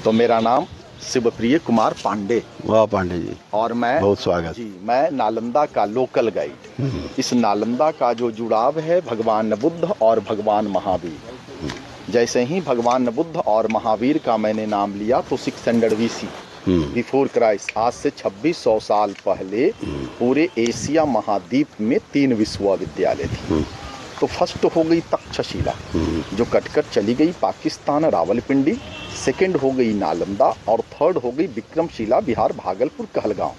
तो मेरा नाम शिवप्रिय कुमार पांडे। वाह पांडे जी, और मैं बहुत स्वागत जी। मैं नालंदा का लोकल गाइड। इस नालंदा का जो जुड़ाव है भगवान बुद्ध और भगवान महावीर। जैसे ही भगवान बुद्ध और महावीर का मैंने नाम लिया तो 600 BC बिफोर क्राइस्ट, आज से 2600 साल पहले पूरे एशिया महाद्वीप में 3 विश्वविद्यालय थी। तो फर्स्ट हो गई तक्षशिला जो कटकर चली गई पाकिस्तान रावलपिंडी, सेकंड हो गई नालंदा और थर्ड हो गई विक्रमशिला बिहार भागलपुर कहलगांव।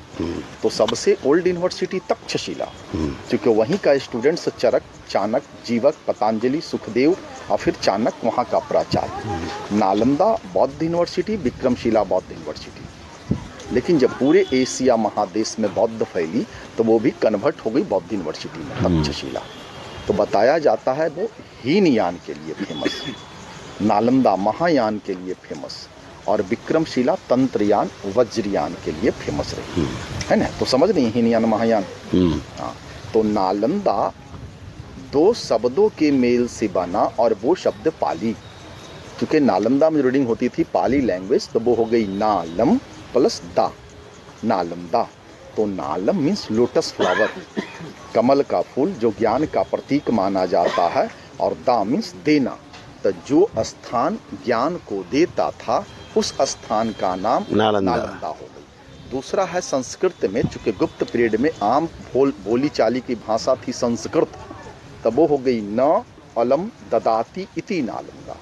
तो सबसे ओल्ड यूनिवर्सिटी तक्षशिला, क्योंकि वहीं का स्टूडेंट्स चरक, चाणक, जीवक, पतंजलि, सुखदेव और फिर चाणक वहाँ का प्राचार्य। नालंदा बौद्ध यूनिवर्सिटी, विक्रमशिला बौद्ध यूनिवर्सिटी। लेकिन जब पूरे एशिया महादेश में बौद्ध फैली तो वो भी कन्वर्ट हो गई बौद्ध यूनिवर्सिटी में तक्षशिला। तो बताया जाता है वो हीनयान के लिए फेमस, नालंदा महायान के लिए फेमस और विक्रमशिला तंत्रयान वज्रयान के लिए फेमस रही है ना। तो समझ नहीं हीनयान महायान। हाँ, तो नालंदा 2 शब्दों के मेल से बना और वो शब्द पाली, क्योंकि नालंदा में रीडिंग होती थी पाली लैंग्वेज, तो वो हो गई नालम प्लस दा, नालंदा। तो नालम मीन्स लोटस फ्लावर, कमल का फूल जो ज्ञान का प्रतीक माना जाता है, और दा मीन्स देना। तो जो स्थान ज्ञान को देता था उस स्थान का नाम नालंदा हो गई। दूसरा है संस्कृत में, चूंकि गुप्त पीरियड में आम बोली चाली की भाषा थी संस्कृत, तब वो हो गई न अलम ददाती इति नालंदा।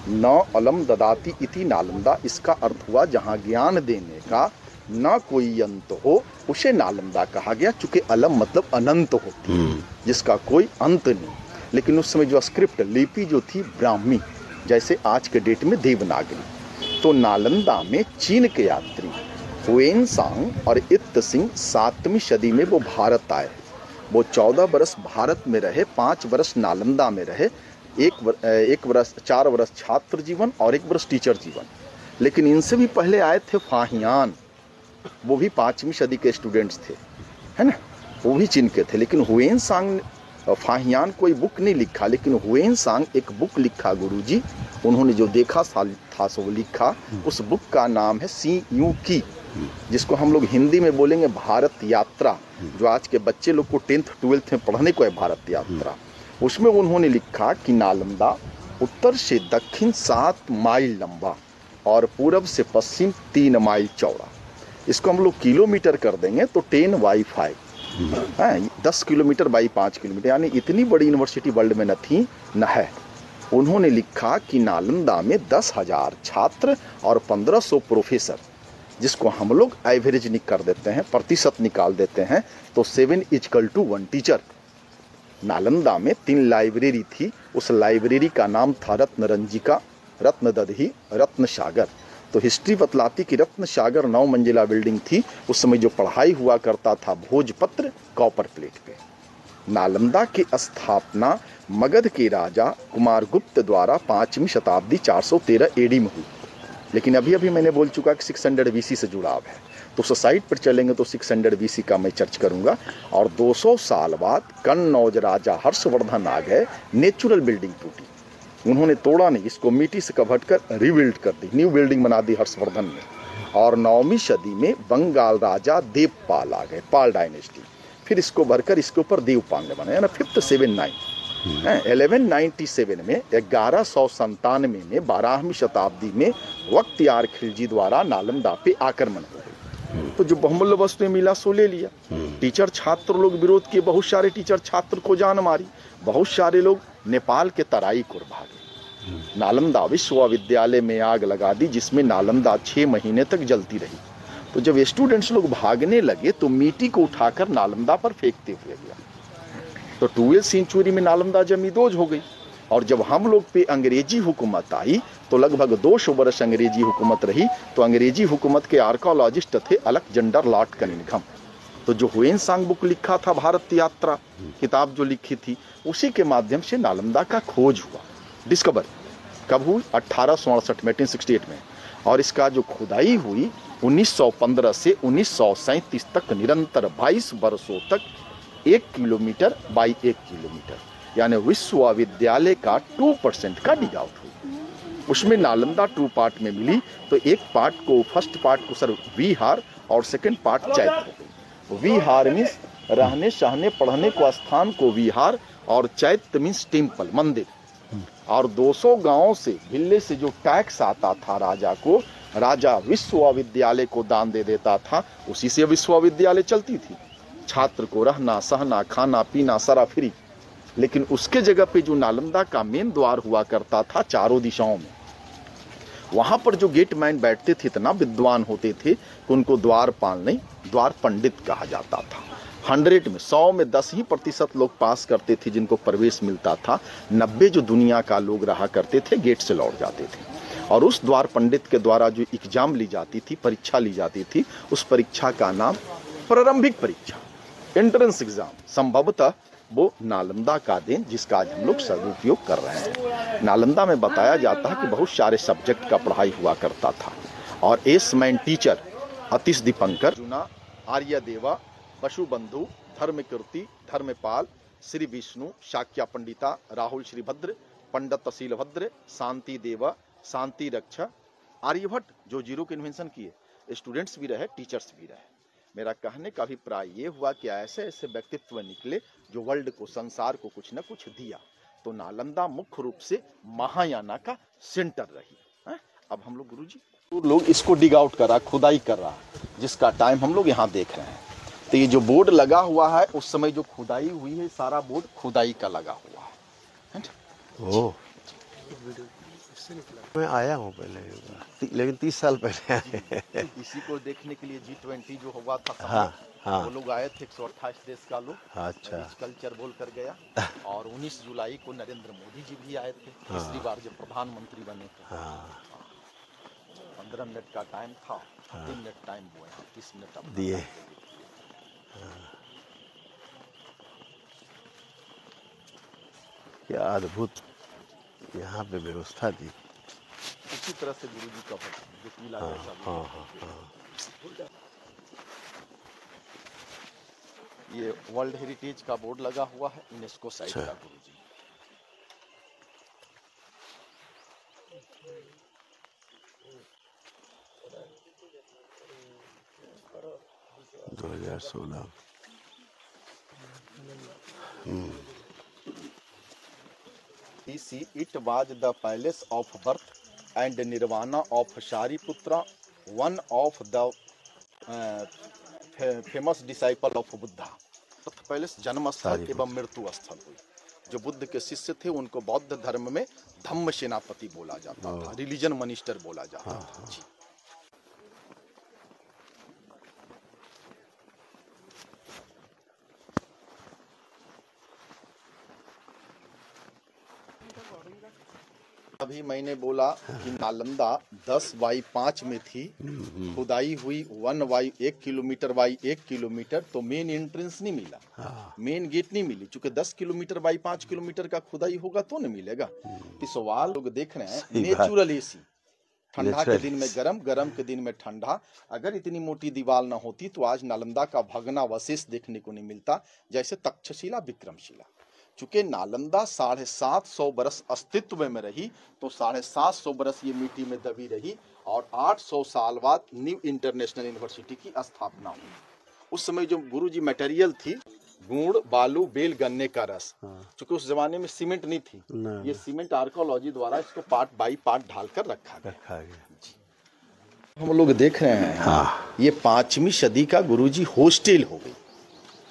न अलम ददाती इति नालंदा, इसका अर्थ हुआ जहाँ ज्ञान देने का ना कोई अंत हो उसे नालंदा कहा गया, चूंकि अलम मतलब अनंत होती है जिसका कोई अंत नहीं। लेकिन उस समय जो स्क्रिप्ट लिपि जो थी ब्राह्मी, जैसे आज के डेट में देवनागरी। तो नालंदा में चीन के यात्री हुएनसांग और इत सिंह 7वीं सदी में वो भारत आए। वो 14 वर्ष भारत में रहे, 5 वर्ष नालंदा में रहे, 4 वर्ष छात्र जीवन और 1 वर्ष टीचर जीवन। लेकिन इनसे भी पहले आए थे फाहियान, वो भी 5वीं सदी के स्टूडेंट्स थे, है ना, वो भी चीन के थे। लेकिन हुएनसांग, फाहियान कोई बुक नहीं लिखा, लेकिन हुएनसांग एक बुक लिखा गुरुजी। उन्होंने जो देखा था सो लिखा। उस बुक का नाम है सी यू की, जिसको हम लोग हिंदी में बोलेंगे भारत यात्रा, जो आज के बच्चे लोग को 10th 12th में पढ़ने को है भारत यात्रा। उसमें उन्होंने लिखा कि नालंदा उत्तर से दक्षिण 7 माइल लंबा और पूरब से पश्चिम 3 माइल चौड़ा। इसको हम लोग किलोमीटर कर देंगे तो 10/5 है, 10 किलोमीटर बाई 5 किलोमीटर, यानी इतनी बड़ी यूनिवर्सिटी वर्ल्ड में न थी न है। उन्होंने लिखा कि नालंदा में 10,000 छात्र और 1500 प्रोफेसर, जिसको हम लोग एवरेज कर देते हैं, प्रतिशत निकाल देते हैं, तो 7=1 टीचर। नालंदा में 3 लाइब्रेरी थी, उस लाइब्रेरी का नाम था रत्नरंजिका, रत्नदधि, रत्न सागर। तो हिस्ट्री बतलाती कि रत्न सागर 9 मंजिला बिल्डिंग थी। उस समय जो पढ़ाई हुआ करता था भोजपत्र कॉपर प्लेट पे। नालंदा की स्थापना मगध के राजा कुमारगुप्त द्वारा 5वीं शताब्दी 413 AD में हुई। लेकिन अभी अभी मैंने बोल चुका कि 600 BC से जुड़ाव है, तो उस साइट पर चलेंगे तो 600 BC का मैं चर्च करूंगा। और 200 साल बाद कन्नौज राजा हर्षवर्धन आ गए, नेचुरल बिल्डिंग टूटी, उन्होंने तोड़ा नहीं, इसको मिट्टी से कभट कर रिबिल्ड कर दी, न्यू बिल्डिंग बना दी हर्षवर्धन ने। और 9वीं सदी में बंगाल राजा देवपाल आ गए, पाल डायनेस्टी, फिर इसको भरकर इसके ऊपर देवपाल बनाया ना 5th 7-9 1197 में 1197 में 12वीं शताब्दी में बख्तियार खिलजी द्वारा नालंदा पे आक्रमण हो गए। तो जो बहुमूल्य वस्तुएं मिला सो ले लिया। टीचर छात्र लोग विरोध किए, बहुत सारे टीचर छात्र को जान मारी, बहुत सारे लोग नेपाल के तराई को भागे। नालंदा विश्वविद्यालय में आग लगा दी, जिसमें नालंदा 6 महीने तक जलती रही। तो जब स्टूडेंट्स लोग भागने लगे तो मिट्टी को उठाकर नालंदा पर फेंकते हुए गया। तो 12वीं सेंचुरी में नालंदा जमींदोज हो गई। और जब हम लोग पे अंग्रेजी हुकूमत आई तो लगभग 200 वर्ष अंग्रेजी हुकूमत रही। तो अंग्रेजी हुकूमत के आर्कोलॉजिस्ट थे अलेक्जेंडर लॉर्ड कनिंघम। तो जो हुएनसांग बुक लिखा था भारत यात्रा किताब जो लिखी थी, उसी के माध्यम से नालंदा का खोज हुआ, डिस्कवर कब हुई 1868 में 1868 में। और इसका जो खुदाई हुई 1915 से 1937 तक निरंतर 22 वर्षों तक 1 किलोमीटर बाई 1 किलोमीटर, यानी विश्वविद्यालय का 2% का डिग आउट हुई। उसमें नालंदा 2 पार्ट में मिली। तो एक पार्ट को, फर्स्ट पार्ट को सर विहार और सेकंड पार्ट चैत्र हो गई। विहार मीन्स रहने सहने पढ़ने को स्थान को विहार, और चैत्र मीन्स टेम्पल मंदिर। और 200 गांवों से भिल्ले से जो टैक्स आता था राजा को, राजा विश्वविद्यालय को दान दे देता था, उसी से विश्वविद्यालय चलती थी। छात्र को रहना सहना खाना पीना सारा फ्री। लेकिन उसके जगह पे जो नालंदा का मेन द्वार हुआ करता था चारों दिशाओं में, वहां पर जो गेटमैन बैठते थे इतना विद्वान होते थे कि उनको द्वारपाल नहीं, द्वार पंडित कहा जाता था। 100 में 10 ही प्रतिशत लोग पास करते थे जिनको प्रवेश मिलता था। 90 जो दुनिया का लोग रहा करते थे गेट से लौट जाते थे। और उस द्वार पंडित के द्वारा जो एग्जाम ली जाती थी, परीक्षा ली जाती थी, उस परीक्षा का नाम प्रारंभिक परीक्षा, एंट्रेंस एग्जाम, संभवतः वो नालंदा का देन जिसका आज हम लोग सदुपयोग कर रहे हैं। नालंदा में बताया जाता है कि बहुत सारे सब्जेक्ट का पढ़ाई हुआ करता था। और S man teacher Atish Dipankar, जुना, आर्यदेवा, वसुबंधु, धर्मकीर्ति, धर्मपाल, श्री विष्णु, शाक्या पंडिता, राहुल श्रीभद्र, पंडित शीलभद्र, शांति देवा, शांति रक्षा, आर्यभट्ट जो जीरो के इन्वेंशन किए, स्टूडेंट्स भी रहे टीचर्स भी रहे। मेरा कहने का अभिप्राय ये हुआ कि ऐसे ऐसे व्यक्तित्व निकले जो वर्ल्ड को, संसार को कुछ न कुछ दिया। तो नालंदा मुख्य रूप से महायाना का सेंटर रही है। अब हम लोग गुरुजी लोग इसको डिग आउट कर रहा, खुदाई कर रहा, जिसका टाइम हम लोग यहाँ देख रहे हैं। तो ये जो बोर्ड लगा हुआ है उस समय जो खुदाई हुई है, सारा बोर्ड खुदाई का लगा हुआ है। ओह, मैं आया हूँ पहले, लेकिन 30 साल पहले आए। इसी को देखने के लिए G20 जो हुआ था, हाँ, वो लोग आए थे 128 देश का लोग। अच्छा, कल्चर बोल कर गया। और 19 जुलाई को नरेंद्र मोदी जी भी आए थे, तीसरी बार जब प्रधानमंत्री बने थे। 15 मिनट का टाइम था, 3 मिनट टाइम हुआ, 30 मिनट अब दिए। क्या अद्भुत यहाँ पे व्यवस्था थी। उसी तरह से गुरु जी का जो किला जैसा। ये वर्ल्ड हेरिटेज का बोर्ड लगा हुआ है, यूनेस्को साइट का गुरु जी। It was the palace of birth and nirvana of Shariputra, one of the famous disciple of Buddha। Palace जन्म स्थल एवं मृत्यु स्थल हुई। जो बुद्ध के शिष्य थे उनको बौद्ध धर्म में धम्म सेनापति बोला जाता था, रिलीजन मिनिस्टर बोला जाता था जी। अभी मैंने बोला कि नालंदा 10/5 में थी, खुदाई हुई 1 किलोमीटर बाई 1 किलोमीटर। तो मेन एंट्रेंस नहीं मिला, मेन गेट नहीं मिली, चूंकि 10 किलोमीटर बाई 5 किलोमीटर का खुदाई होगा तो नहीं मिलेगा। इस सवाल लोग देख रहे हैं, नेचुरल एसी, ठंडा के दिन में गरम, गरम के दिन में ठंडा। अगर इतनी मोटी दीवार न होती तो आज नालंदा का भग्नावशेष देखने को नहीं मिलता, जैसे तक्षशिला, विक्रमशिला। चूंकि नालंदा 750 बरस अस्तित्व में रही, तो 750 बरस ये मिट्टी में दबी रही। और 800 साल बाद न्यू इंटरनेशनल यूनिवर्सिटी की स्थापना हुई। उस समय जो गुरुजी मटेरियल थी, गुड़, बालू, बेल, गन्ने का रस। चूंकि उस जमाने में सीमेंट नहीं थी, ये सीमेंट आर्कोलॉजी द्वारा इसको पार्ट बाई पार्ट ढालकर रखा गया। हम लोग देख रहे हैं ये 5वीं सदी का गुरुजी हॉस्टल हो गई,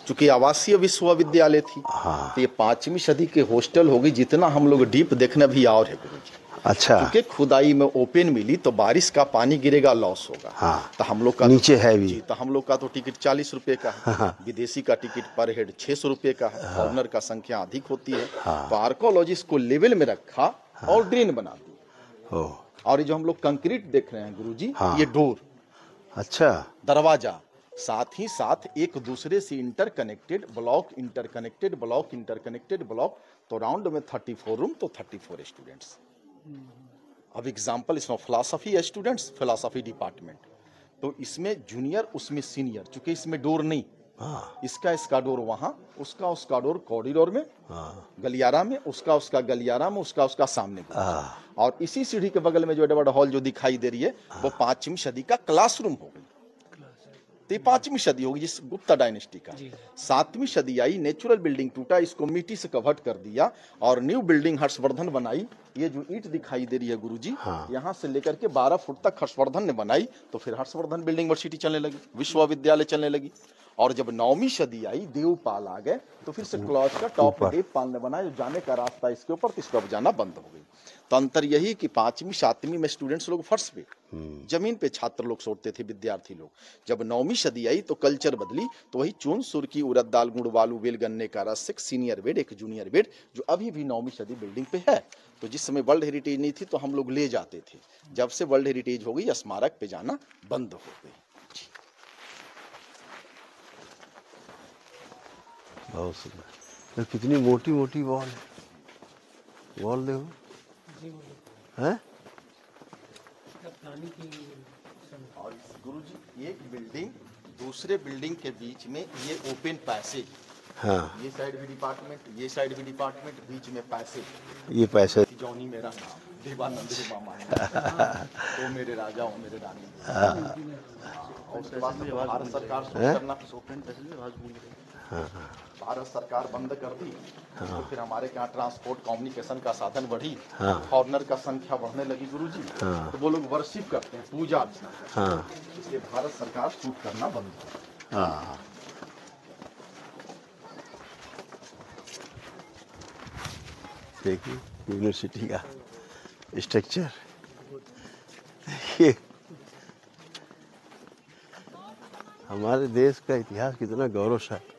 चूंकि आवासीय विश्वविद्यालय थी। तो ये 5वीं सदी के हॉस्टल हो गई। जितना हम लोग डीप देखना भी और है गुरुजी। अच्छा, क्योंकि खुदाई में ओपन मिली तो बारिश का पानी गिरेगा, लॉस होगा। तो हम लोग का नीचे है भी, तो हम लोग का तो टिकट 40 रुपए का है। विदेशी का टिकट पर हेड 600 रुपए का है। फॉरनर का संख्या अधिक होती है। तो आर्कोलॉजिस्ट को लेवल में रखा और ड्रेन बना दी। और ये जो हम लोग कंक्रीट देख रहे हैं गुरुजी, ये डोर, अच्छा, दरवाजा, साथ ही साथ एक दूसरे से interconnected block, interconnected block, interconnected block. तो राउंड में 34 रूम, तो 34 स्टूडेंट्स। अब एग्जांपल, इसमें फिलॉसफी स्टूडेंट्स, फिलॉसफी डिपार्टमेंट, तो इसमें जूनियर, उसमें सीनियर, चूंकि इसमें डोर नहीं, हाँ इसका डोर वहाँ, उसका डोर कॉरिडोर में, हाँ गलियारा में, उसका गलियारा में, उसका सामने गुरुजी। हाँ और इसी सीढ़ी के बगल में जो एडवर्ड हॉल जो दिखाई दे रही है वो 5वीं सदी का क्लासरूम हो गई। तो ये 5वीं सदी होगी जिस गुप्ता डायनेस्टी का। 7वीं सदी आई, नेचुरल बिल्डिंग टूटा, इसको मिट्टी से कवर्ट कर दिया और न्यू बिल्डिंग हर्षवर्धन बनाई। ये जो ईंट दिखाई दे रही है गुरुजी, हाँ। यहाँ से लेकर के 12 फुट तक हर्षवर्धन ने बनाई। तो फिर हर्षवर्धन बिल्डिंग यूनिवर्सिटी चलने लगी, विश्वविद्यालय चलने लगी। और जब 9वीं सदी आई, देवपाल आ गए, तो फिर से क्लॉज का टॉप में देवपाल ने बनाया, जो जाने का रास्ता इसके ऊपर, तो इसको अब जाना बंद हो गई। तो अंतर यही कि 5वीं 7वीं में स्टूडेंट्स लोग फर्श पे, जमीन पे छात्र लोग सोते थे, विद्यार्थी लोग। जब 9वीं सदी आई तो कल्चर बदली, तो वही चून सुर्की उड़द दाल गुड़ बालू बेल गन्ने का रस, एक सीनियर बेड एक जूनियर बेड, जो अभी भी 9वीं सदी बिल्डिंग पे है। तो जिस समय वर्ल्ड हेरिटेज नहीं थी तो हम लोग ले जाते थे, जब से वर्ल्ड हेरिटेज हो गई स्मारक पे जाना बंद हो गई। बहुत सुंदर। तो कितनी मोटी मोटी वॉल है, वॉल देखो है। और गुरुजी एक बिल्डिंग दूसरे बिल्डिंग के बीच में ये ओपन पैसेज, हाँ ये साइड भी डिपार्टमेंट, ये साइड भी डिपार्टमेंट, बीच में पैसेज। ये पैसे जॉनी मेरा नाम, देवानंद मामा है, तो मेरे राजा हो मेरे रानी। और उसके बाद में भारत सरकार करना, भारत सरकार बंद कर दी। तो फिर हमारे यहाँ ट्रांसपोर्ट कम्युनिकेशन का साधन बढ़ी, फॉरनर का संख्या बढ़ने लगी गुरुजी। तो वो लोग वर्शिप करते हैं, पूजा अर्चना, इसलिए भारत सरकार शूट करना बंद कर। हाँ देखिए यूनिवर्सिटी का स्ट्रक्चर, देखिए हमारे देश का इतिहास कितना गौरवशाली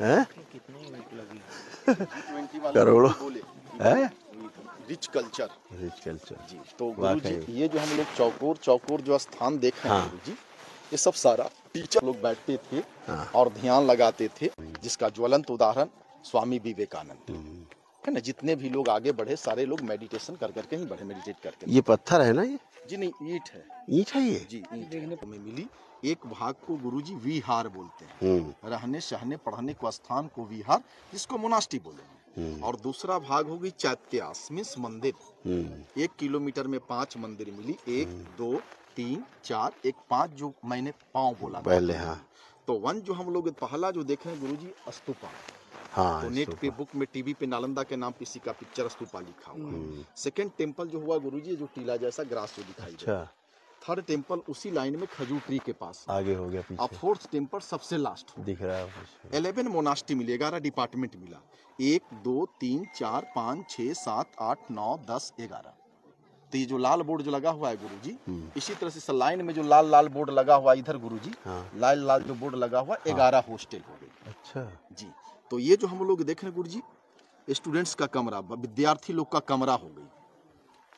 है। करोड़ों है, रिच कल्चर, रिच कल्चर जी। तो गुरुजी ये जो हम लोग चौकोर जो स्थान देख रहे हैं गुरुजी, ये सब सारा टीचर लोग बैठते थे और ध्यान लगाते थे, जिसका ज्वलंत उदाहरण स्वामी विवेकानंद है ना। जितने भी लोग आगे बढ़े सारे लोग मेडिटेशन कर करके ही बढ़े, मेडिटेट करके। ये पत्थर है ना, ये जी नहीं, ईंट है। ईंट है ये जी, ईंट में मिली। एक भाग को गुरुजी विहार बोलते हैं, रहने सहने पढ़ने को स्थान को विहार, जिसको मोनास्ट्री बोले। और दूसरा भाग होगी चैत्यास मीन्स मंदिर। 1 किलोमीटर में 5 मंदिर मिली, 1 2 3 4, एक 5 जो मैंने पाँव बोला पहले। हाँ तो 1 जो हम लोग पहला जो देखे हैं गुरुजी, स्तूपा। हाँ तो नेट पे बुक में टीवी पे नालंदा के नाम किसी का पिक्चर स्तूपा लिखा हुआ। सेकंड टेम्पल जो हुआ गुरुजी, जो टीला जैसा ग्रास जो दिखाई दे। थर्ड टेम्पल उसी लाइन में खजूर ट्री के पास आगे हो गया पीछे। अब 4th टेम्पल सबसे लास्ट दिख रहा है। 11 मोनास्ट्री मिली, 11 डिपार्टमेंट मिला, 1 2 3 4 5 6 7 8 9 10 11। तो ये जो लाल बोर्ड जो लगा हुआ है गुरुजी, इसी तरह से लाइन में जो लाल लाल बोर्ड लगा हुआ इधर गुरुजी, लाल लाल जो बोर्ड लगा हुआ 11 हॉस्टल हो गई। अच्छा जी। तो ये जो हम लोग देख रहे हैं गुरुजी, स्टूडेंट्स का कमरा, विद्यार्थी लोग का कमरा हो गई।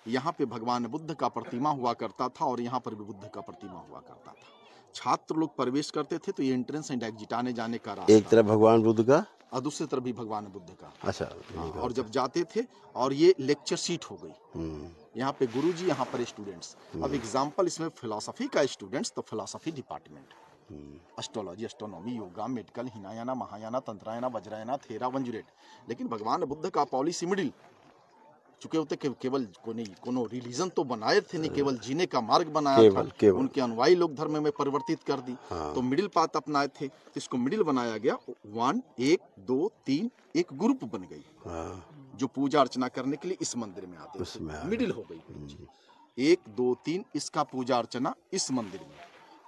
यहाँ पे भगवान बुद्ध का प्रतिमा हुआ करता था और यहाँ पर भी बुद्ध का प्रतिमा हुआ करता था। छात्र लोग प्रवेश करते थे तो ये एंट्रेंस एंड एग्जिट आने जाने का रास्ता, एक तरफ भगवान बुद्ध का और दूसरी तरफ भी भगवान बुद्ध का। अच्छा। और जब जाते थे, और ये लेक्चर सीट हो गई, यहाँ पे गुरुजी, यहाँ पर स्टूडेंट्स। अब एग्जाम्पल इसमें फिलोसफी का स्टूडेंट्स, तो philosophy department, astrology, astronomy, yoga, medical, Hinayana, Mahayana, Tantrayana, Vajrayana, Thera, वंजुरेट। लेकिन भगवान बुद्ध का पॉलिसी मिडिल चुके होते, केवल कोनो रिलीजन तो बनाए थे नहीं, केवल जीने का मार्ग बनाया था। उनके अनुयायी लोग धर्म में परिवर्तित कर दी। तो मिडिल पाथ अपनाए थे, तो इसको मिडिल बनाया गया। 1 2 3 एक ग्रुप बन गई, जो पूजा अर्चना करने के लिए इस मंदिर में आते थे। मिडिल हो गई। 1 2 3 इसका पूजा अर्चना इस मंदिर में,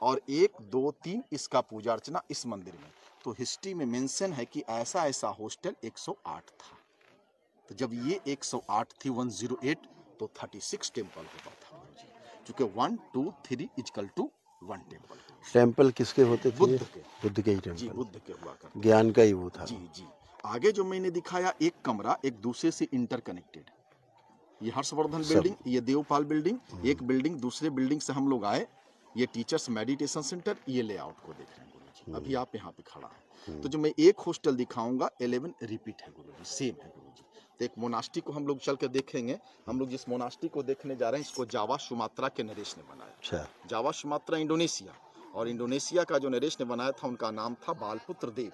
और 1 2 3 इसका पूजा अर्चना इस मंदिर में। तो हिस्ट्री में मेंशन है कि ऐसा हॉस्टल 108 था। तो जब ये 108 थी, 108, तो 36 टेम्पल होता था क्योंकि 1 2 3 इक्वल टू 1 टेम्पल। टेम्पल किसके होते थे? बुद्ध के। बुद्ध के ही टेम्पल। जी, बुद्ध के हुआ करते। ज्ञान का ही वो था। जी जी। आगे जो मैंने दिखाया, एक कमरा एक दूसरे से इंटरकनेक्टेड, ये हर्षवर्धन बिल्डिंग, ये देवपाल बिल्डिंग, एक बिल्डिंग दूसरे बिल्डिंग से हम लोग आए, ये टीचर्स मेडिटेशन सेंटर, ये लेआउट को देख रहे हैं गुरुजी। अभी आप यहाँ पे खड़ा है। तो जो मैं एक हॉस्टल दिखाऊंगा 11 रिपीट है गुरुजी, सेम है गुरुजी। तो एक मोनास्ट्री को हम लोग चल कर देखेंगे। हम लोग जिस मोनास्ट्री को देखने जा रहे हैं, इसको जावा सुमात्रा के नरेश ने बनाया। अच्छा। जावा सुमात्रा इंडोनेशिया, और इंडोनेशिया का जो नरेश ने बनाया था उनका नाम था बालपुत्र देव।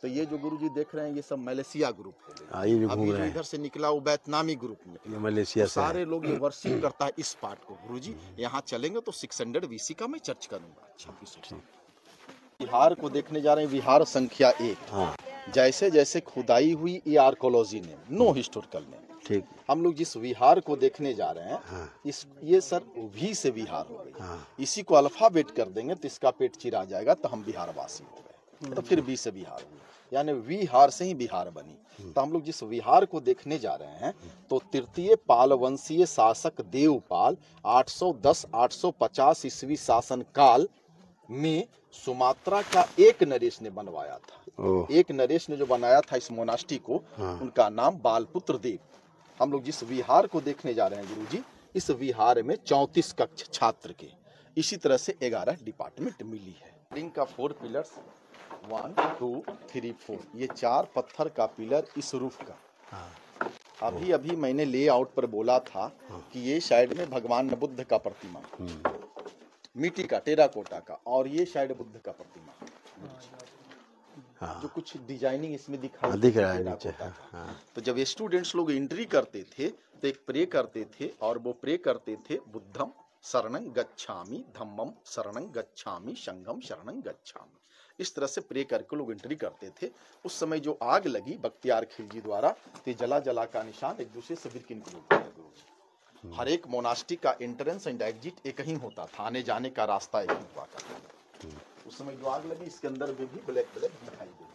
तो ये जो गुरुजी देख रहे हैं ये सब मलेशिया ग्रुप है। ये जो अभी घूम जो रहे हैं इधर से निकला वो वियतनामी ग्रुप में, ये मलेशिया से है। सारे लोग ये वर्शिप करता है इस पार्ट को। गुरुजी यहाँ चलेंगे तो 600 BC का मैं चर्च करूंगा। 2600 विहार को देखने जा रहे हैं, विहार संख्या 1। हाँ जैसे जैसे खुदाई हुई ये आर्कोलॉजी ने, नो हिस्टोरिकल ने। ठीक। हम लोग जिस विहार को देखने जा रहे हैं हाँ ये सर वी से विहार हो गई। हाँ इसी को अल्फाबेट कर देंगे तो इसका पेट चिरा जाएगा तो हम बिहारवासी हो गए। तो फिर बी से बिहार हुई, यानी विहार से ही बिहार बनी। तो हम लोग जिस विहार को देखने जा रहे हैं तो तृतीय पाल वंशीय शासक देवपाल 810-850 ईस्वी शासन काल में सुमात्रा का एक नरेश ने बनवाया था। एक नरेश ने जो बनाया था इस मोनास्ट्री को, उनका नाम बालपुत्र देव। हम लोग जिस विहार को देखने जा रहे हैं गुरुजी, इस विहार में 34 कक्ष छात्र के, इसी तरह से 11 डिपार्टमेंट मिली है। रिंग का 4 पिलर्स 1 2 3 4, ये 4 पत्थर का पिलर इस रूफ का। अभी अभी मैंने लेआउट पर बोला था कि ये साइड में भगवान बुद्ध का प्रतिमा, मिट्टी का टेराकोटा का, और ये साइड बुद्ध का प्रतिमा। जो कुछ डिजाइनिंग इसमें दिख रहा है नीचे। तो जब स्टूडेंट्स लोग एंट्री करते थे तो एक प्रे करते थे, और वो प्रे करते थे बुद्धम शरणं गच्छामि, धम्मम शरणं गच्छामि, संघम शरणं गच्छामि। इस तरह से प्रे करके लोग एंट्री करते थे। उस समय जो आग लगी बख्तियार खिलजी द्वारा, तो जला जला का निशान एक दूसरे से बिरकिन को लोग गुरुजी। हर एक मोनास्ट्री का एंट्रेंस एंड एग्जिट एक ही होता था, आने जाने का रास्ता एक ही हुआ करता। उस समय जो आग लगी इसके अंदर में भी ब्लैक ब्लैक दिखाई दे।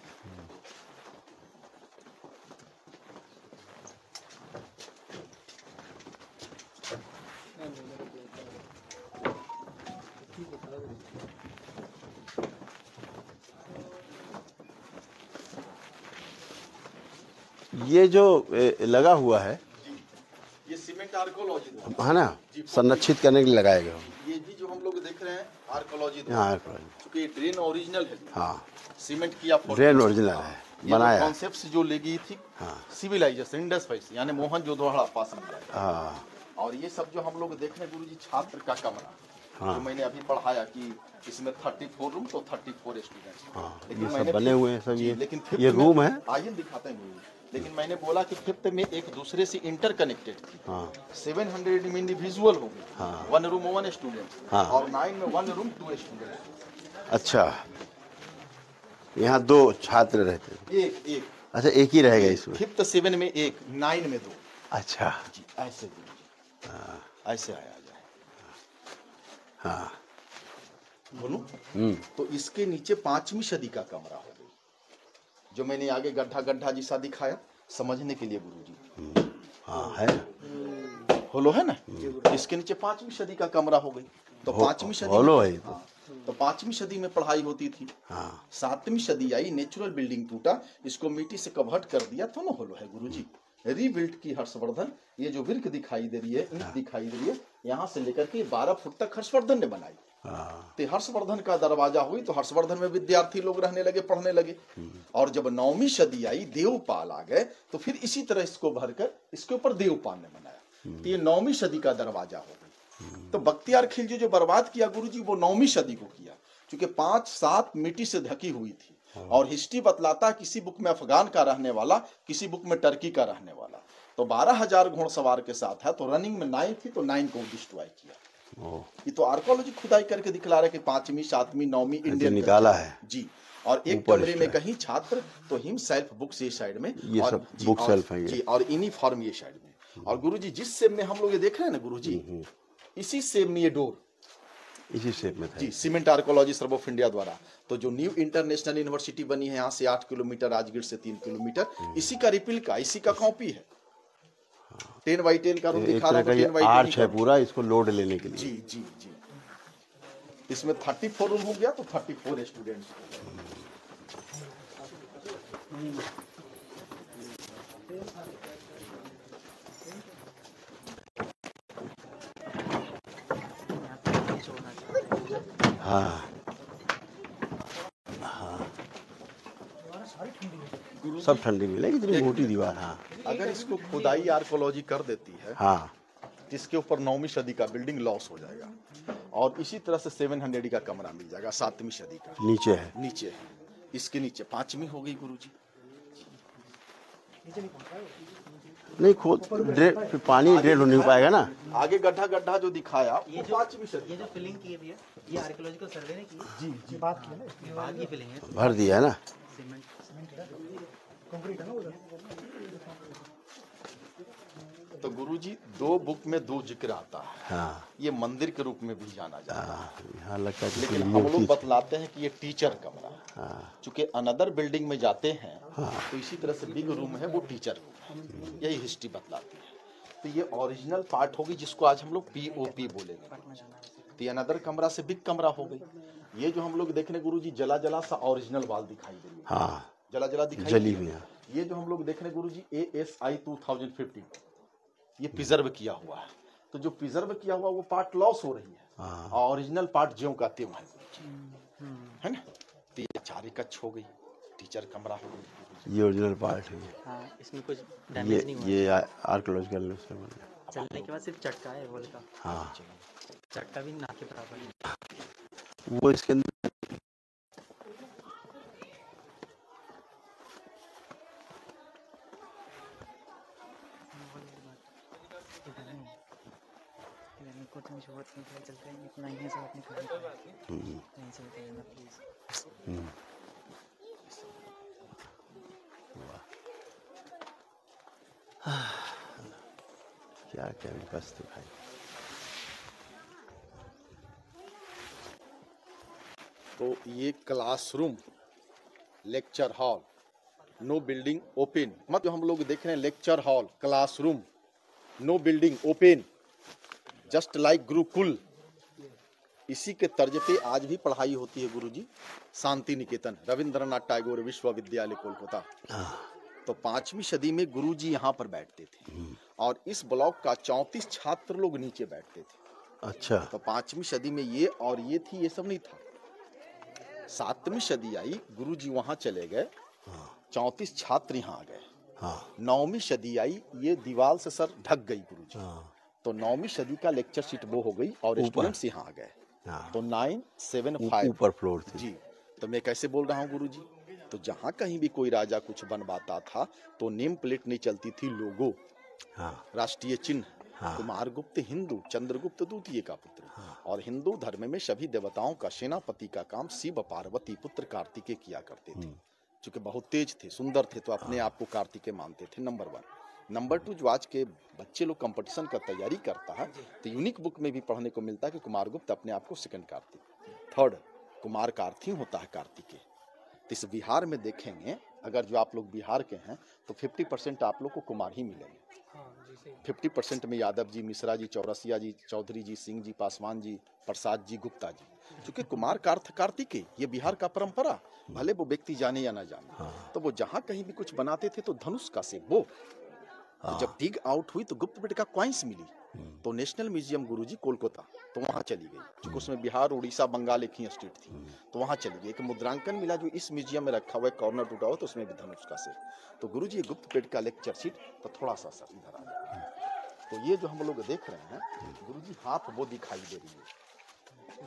ये जो लगा हुआ है ये सीमेंट आर्कोलॉजी है ना, संरक्षित करने के लिए लगाया गया। ये भी जो हम लोग देख रहे हैं आर्कोलॉजी, क्योंकि ये ड्रेन ओरिजिनल है। हाँ सीमेंट किया, ड्रेन ओरिजिनल है, बनाया कॉन्सेप्ट जो लगी थी सिविलाइजेशन इंडस वैली यानी मोहनजोदड़ो हड़प्पा से। और ये सब जो हम लोग देख रहे हैं गुरुजी छात्र का कमरा, जो मैंने अभी पढ़ाया कि इसमें 34 रूम तो 34 स्टूडेंट्स। ये सब बने हुए हैं सब। ये लेकिन ये रूम है, आइए दिखाते हैं गुरुजी। लेकिन मैंने बोला कि 5th में एक दूसरे से इंटरकनेक्टेड थी। 700 इंडिविजुअल हो गए, 1 रूम 1 स्टूडेंट, और 9 में 1 रूम 2 स्टूडेंट। अच्छा, यहाँ 2 छात्र रहते हैं। एक अच्छा, एक ही रहेगा इसमें। 5th 7 में 1, 9 में 2। अच्छा जी, ऐसे ऐसे आया जाए। हाँ बोलो। तो इसके नीचे 5वीं सदी का कमरा हो गई, जो मैंने आगे गड्ढा गड्ढा जैसा दिखाया समझने के लिए गुरुजी। हाँ है, होलो है ना। इसके नीचे 5वीं सदी का कमरा हो गई। तो 5वीं सदी होलो है। तो 5वीं सदी में पढ़ाई होती थी। 7वीं सदी आई, नेचुरल बिल्डिंग टूटा, इसको मिट्टी से कन्वर्ट कर दिया तो ना होलो है गुरुजी। रीबिल्ट की हर्षवर्धन, ये जो विर्क दिखाई दे रही है, ईंट दिखाई दे रही है, यहाँ से लेकर के 12 फुट तक हर्षवर्धन ने बनाई। तो हर्षवर्धन का दरवाजा हुई तो हर्षवर्धन में विद्यार्थी लोग रहने लगे, पढ़ने लगे। और जब 9वीं सदी आई, देवपाल आ गए, तो फिर इसी तरह इसको भरकर इसके ऊपर देवपाल ने बनाया। तो ये 9वीं सदी का दरवाजा हो गई। तो बख्तियार खिलजी जो बर्बाद किया गुरुजी, वो 9वीं सदी को किया, क्योंकि 5-7 मिट्टी से ढकी हुई थी। और हिस्ट्री बतलाता, किसी बुक में अफगान का रहने वाला, किसी बुक में टर्की का रहने वाला। तो 12,000 घोड़सवार के साथ है, तो रनिंग में 9 थी, तो 9 को डिस्ट्रॉय किया। ये तो आर्कोलॉजी खुदाई करके दिखला रहे कि 5वीं 7वीं 9वीं इंडियन निकाला है जी। और एक कमरे में कहीं छात्र तो हिम सेल्फ बुक्स ये साइड में, ये सब बुक सेल्फ है जी, और यूनिफॉर्म ये साइड में। और गुरुजी जिस शेप में हम लोग ये देख रहे हैं ना गुरुजी, इसी शेप में ये डोर इसी शेप में था जी, cement archaeology survey of India द्वारा। तो जो न्यू इंटरनेशनल यूनिवर्सिटी बनी है यहाँ से 8 किलोमीटर, राजगीर से 3 किलोमीटर, इसी का रिप्लिका, इसी का कॉपी है। 10x10 का रूम दिखा रहा हूं, आर्च है पूरा, इसको लोड लेने के लिए। जी जी जी। इसमें 34 रूम हो गया, तो 34 स्टूडेंट्स। हाँ सब ठंडी मिलेगी, इतनी मोटी दीवार। हाँ, अगर इसको खुदाई आर्कोलॉजी कर देती है, हाँ, इसके ऊपर 9वीं सदी का बिल्डिंग लॉस हो जाएगा। और इसी तरह से 700 का कमरा मिल जाएगा 7वीं सदी का। नीचे है। नीचे है, इसके नीचे 5वीं हो गई गुरुजी। नहीं खोद फिर पानी ड्रेन नहीं हो पाएगा ना। आगे गड्ढा गड्ढा जो दिखाया ये जो 5वीं सदी, ये जो फिलिंग की है भैया, ये आर्कियोलॉजिकल सर्वे ने की है। जी बात की है ना, बाद की फिलिंग है, भर दिया है ना। सीमेंट कंक्रीट है ना उधर। तो गुरुजी 2 बुक में 2 जिक्र आता है। हाँ ये मंदिर के रूप में भी जाना जाता है, यहाँ लगता है लेकिन हम लोग बतलाते हैं कि ये टीचर कमरा। हाँ चूंकि अनदर बिल्डिंग में जाते हैं तो इसी तरह से बिग रूम है, वो टीचर रूम है, यही हिस्ट्री बतलाती है। तो ये ओरिजिनल पार्ट होगी जिसको आज हम लोग पीओपी बोलेंगे। तो ये अनदर कमरा से बिग कमरा हो गई। ये जो हम लोग देख रहे गुरुजी जला जला सा ओरिजिनल वाल दिखाई दे रही है। हाँ जला जला दिखाई जली दे रही हुई है। है। ये जो हम लोग देख रहे गुरुजी ASI 2050, ये प्रिजर्व किया हुआ है। तो जो प्रिजर्व किया हुआ वो पार्ट लॉस हो रही है और ओरिजिनल पार्ट ज्यों का त्यों है ना। तो ये 4 कच्छ हो गई, टीचर कमरा हो गई। ये ओरिजिनल पार्ट है। हाँ, इसमें कुछ डैमेज नहीं हुआ। ये आर्कियोलॉजिकल उसमें बना। चलने के बाद सिर्फ चटका है बोले का। हाँ चटका भी ना के बराबर है। वो इसके अंदर कुछ नहीं छोड़ चलते हैं, इतना ही है सब अपने काम नहीं चलते हैं ना प्लीज। क्या कैंपस तो भाई। तो ये classroom, lecture hall, no building open. मतलब जो हम लोग देख रहे हैं lecture hall, classroom, no building open, just like Gurukul. इसी के तर्ज पे आज भी पढ़ाई होती है गुरुजी। शांति निकेतन, रविंद्रनाथ टैगोर विश्वविद्यालय कोलकाता। तो 5वीं सदी में गुरुजी यहाँ पर बैठते थे और इस ब्लॉक का 34 छात्र लोग नीचे बैठते थे। अच्छा तो 5वीं सदी में ये और ये थी, ये सब नहीं था। 7वीं सदी आई, गुरुजी वहां चले गए, 34 छात्र यहाँ आ गए। हाँ 9वीं सदी आई, ये दीवार से सर ढक गई गुरुजी। हाँ तो 9वीं सदी का लेक्चर सीट वो हो गई और स्टूडेंट्स यहाँ आ गए। हाँ तो 975 ऊपर फ्लोर थी। जी। तो मैं कैसे बोल रहा हूँ गुरुजी, तो जहाँ कहीं भी कोई राजा कुछ बनवाता था तो नेम प्लेट नहीं चलती थी, लोगो, हाँ राष्ट्रीय चिन्ह। हाँ। कुमारगुप्त हिंदू, चंद्रगुप्त द्वितीय का पुत्र। और हिंदू धर्म में सभी देवताओं का सेनापति का काम शिव पार्वती पुत्र कार्तिकेय किया करते थे। चूंकि बहुत तेज थे, सुंदर थे, तो अपने आप को कार्तिकेय मानते थे। नंबर 1। नंबर 2, जो आज के बच्चे लोग कंपटीशन का तैयारी करता है तो यूनिक बुक में भी पढ़ने को मिलता है कि कुमारगुप्त अपने आप को सेकंड कार्तिक। 3rd, कुमार का अर्थ ही होता है कार्तिकेय। तो इस बिहार में देखेंगे, अगर जो आप लोग बिहार के हैं तो 50% आप लोग को कुमार ही मिलेंगे। 50% में यादव जी, मिश्रा जी, चौरसिया जी, चौधरी जी, सिंह जी, पासवान जी, प्रसाद जी, गुप्ता जी। क्योंकि कुमार का अर्थ कार्तिकेय, ये बिहार का परंपरा, भले वो व्यक्ति जाने या ना जाने। तो वो जहाँ कहीं भी कुछ बनाते थे तो धनुष का से वो। तो जब डिग आउट हुई तो गुप्त बेटे का क्वाइंस मिली, तो नेशनल म्यूजियम गुरुजी कोलकाता, तो वहाँ चली गई। क्योंकि उसमें बिहार, उड़ीसा, बंगाल एक ही स्टेट थी, तो वहाँ चली गई। एक मुद्रांकन मिला जो इस म्यूजियम में रखा हुआ है, कॉर्नर टूटा हुआ, तो उसमें भी धनुष का सिर। तो गुरुजी गुप्त पेट का लेक्चर सीट, तो थोड़ा सा सर इधर आ जाए। तो ये जो हम लोग देख रहे हैं गुरुजी, हाफ वो दिखाई दे रही है,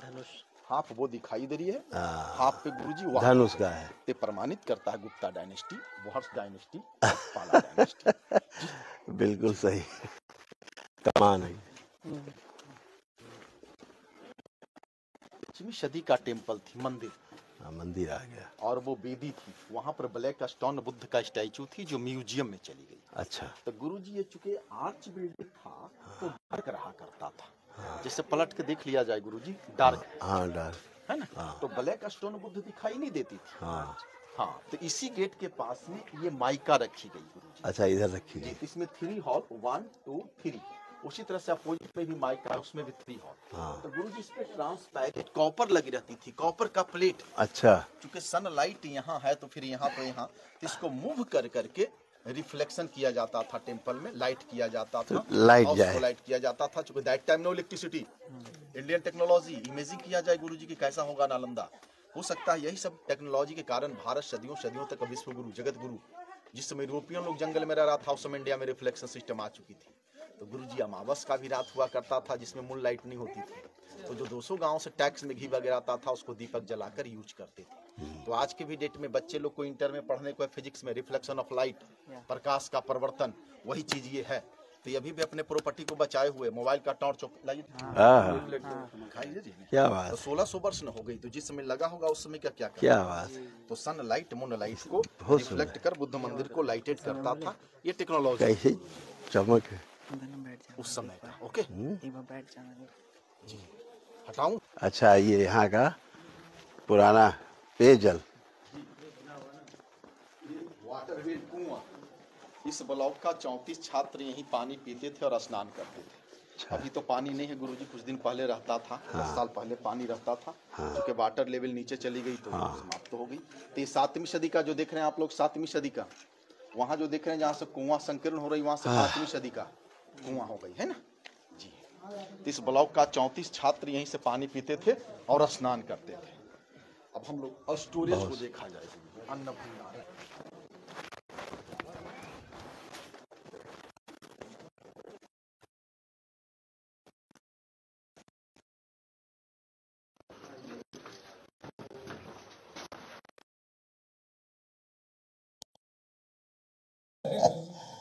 धनुष हाफ वो दिखाई दे रही है, हाफ पे गुरुजी वहाँ धनुष का है। ते प्रमाणित करता है गुप्ता डायनेस्टी, वहर्ष डायनेस्टी, पाला डायनेस्टी। बिल्कुल सही, कमान है। 5वीं सदी का टेम्पल थी, मंदिर। हाँ, मंदिर आ गया। और वो वेदी थी, वहां पर ब्लैक स्टोन बुद्ध का स्टैचू थी जो म्यूजियम में चली गई। अच्छा तो गुरुजी ये चूंकि आर्च बिल्डिंग था तो डार्क रहा करता था। जैसे पलट के देख लिया जाए गुरुजी, डार्क हाँ डार्क है ना। तो ब्लैक स्टोन बुद्ध दिखाई नहीं देती थी। हाँ हाँ, तो इसी गेट के पास में ये माइका रखी गई गुरुजी। अच्छा, इधर रखी गई। इसमें 3 हॉल, 1, 2, 3। उसी तरह से अपोजिट में भी माइका है, उसमें भी 3 हॉल। हाँ। तो गुरुजी इस पे ट्रांसपैरेंट कॉपर लगी रहती थी, कॉपर का प्लेट। अच्छा क्योंकि सनलाइट यहाँ है तो फिर यहाँ तो यहाँ, तो इसको मूव कर करके रिफ्लेक्शन किया जाता था, टेम्पल में लाइट किया जाता था, लाइट जाए, लाइट किया जाता था। चूंकि that time no electricity, Indian technology. Imaging किया जाए गुरुजी की कैसा होगा नालंदा। हो सकता है यही सब टेक्नोलॉजी के कारण भारत सदियों सदियों तक विश्व गुरु, जगत गुरु, जिस समय यूरोपियन लोग जंगल में रह रहा था उस समय इंडिया में रिफ्लेक्शन सिस्टम आ चुकी थी। तो गुरुजी अमावस का भी रात हुआ करता था जिसमें मून लाइट नहीं होती थी। तो जो 200 गांव से टैक्स में घी वगैरह आता था उसको दीपक जलाकर यूज करते थे। तो आज के भी डेट में बच्चे लोग को इंटर में पढ़ने को फिजिक्स में रिफ्लेक्शन ऑफ लाइट, प्रकाश का परिवर्तन, वही चीज ये है। तो ये भी अपने प्रॉपर्टी को बचाए हुए मोबाइल का टॉर्च लाइए क्या बात, तो 1600 वर्ष न हो गई, तो जिस समय लगा होगा उस समय क्या क्या क्या बात, तो सन लाइट मून लाइट को रिफ्लेक्ट कर बुद्ध मंदिर को लाइटेड करता था। ये टेक्नोलॉजी कैसे चमक है उस समय का। ओके बैठ जाना जी, हटाऊं। अच्छा, ये यहाँ का पुराना पेयजल, वाटर व्हील कुआं। इस ब्लॉक का 34 छात्र यहीं पानी पीते थे और स्नान करते थे। अभी तो पानी नहीं है गुरुजी, कुछ दिन पहले रहता था। 10 साल पहले पानी रहता था, क्योंकि वाटर लेवल नीचे चली गई तो समाप्त हो गई। तो ये 7वीं सदी का जो देख रहे हैं आप लोग, 7वीं सदी का, वहाँ जो देख रहे हैं जहाँ से कुआं संकीर्ण हो रही, वहाँ से 5वीं सदी का कुआं हो गई है ना जी। तो इस ब्लॉक का 34 छात्र यहीं से पानी पीते थे और स्नान करते थे। अब हम लोग स्टोरेज को देखा जाए, अन्न भंडार।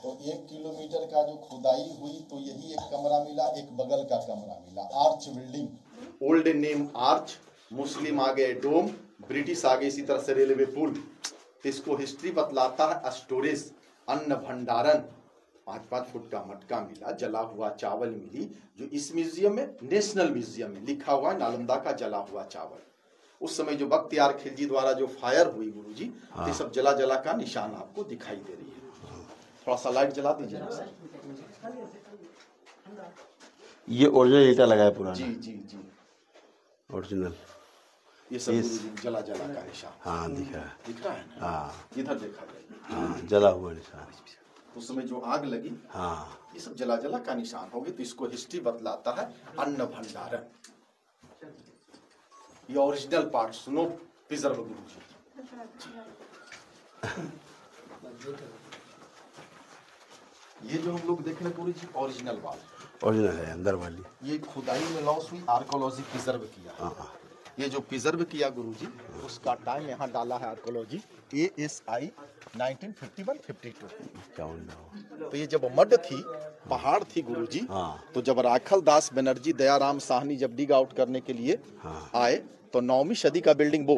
तो 1 किलोमीटर का जो खुदाई हुई तो यही एक कमरा मिला, एक बगल का कमरा मिला। Arch building, old name arch, Muslim आ गए डोम, ब्रिटिश आ गए इसी तरह से रेलवे पुल। तो इसको हिस्ट्री बतलाता है स्टोरेज, अन्न भंडारण। 5-5 फुट का मटका मिला, जला हुआ चावल मिली, जो इस म्यूजियम में, नेशनल म्यूजियम में लिखा हुआ है नालंदा का जला हुआ चावल। उस समय जो बख्तियार खिलजी द्वारा जो फायर हुई गुरुजी, ये सब जला जला का निशान आपको दिखाई दे रही है। थोड़ा सा लाइट जला दीजिए ना सर। ये ओरिजिनल ईटा लगा है पुराना। जी जी जी, ओरिजिनल। ये सब गुरुजी जला जला का निशान। हाँ, दिख रहा है ना? हाँ, इधर देखा जाए, हाँ, जला हुआ निशान। उस समय जो आग लगी, हाँ, ये सब जला जला का निशान होगी। तो इसको हिस्ट्री बतलाता है अन्न भंडारण। ये ओरिजिनल पार्ट सुनो, प्रिजर्व गुरुजी। ये जो हम लोग देख रहे हैं गुरुजी, ओरिजिनल वाल, ओरिजिनल है अंदर वाली। ये खुदाई में लॉस हुई, आर्कोलॉजी प्रिजर्व किया। हाँ, ये जो प्रिजर्व किया गुरुजी, उसका टाइम यहाँ डाला है आर्कोलॉजी ASI 1951-52। तो ये जब मड थी, पहाड़ थी गुरुजी, तो जब राखल दास बनर्जी दयाराम साहनी जब डिग आउट करने के लिए आए, तो 9वीं सदी का बिल्डिंग वो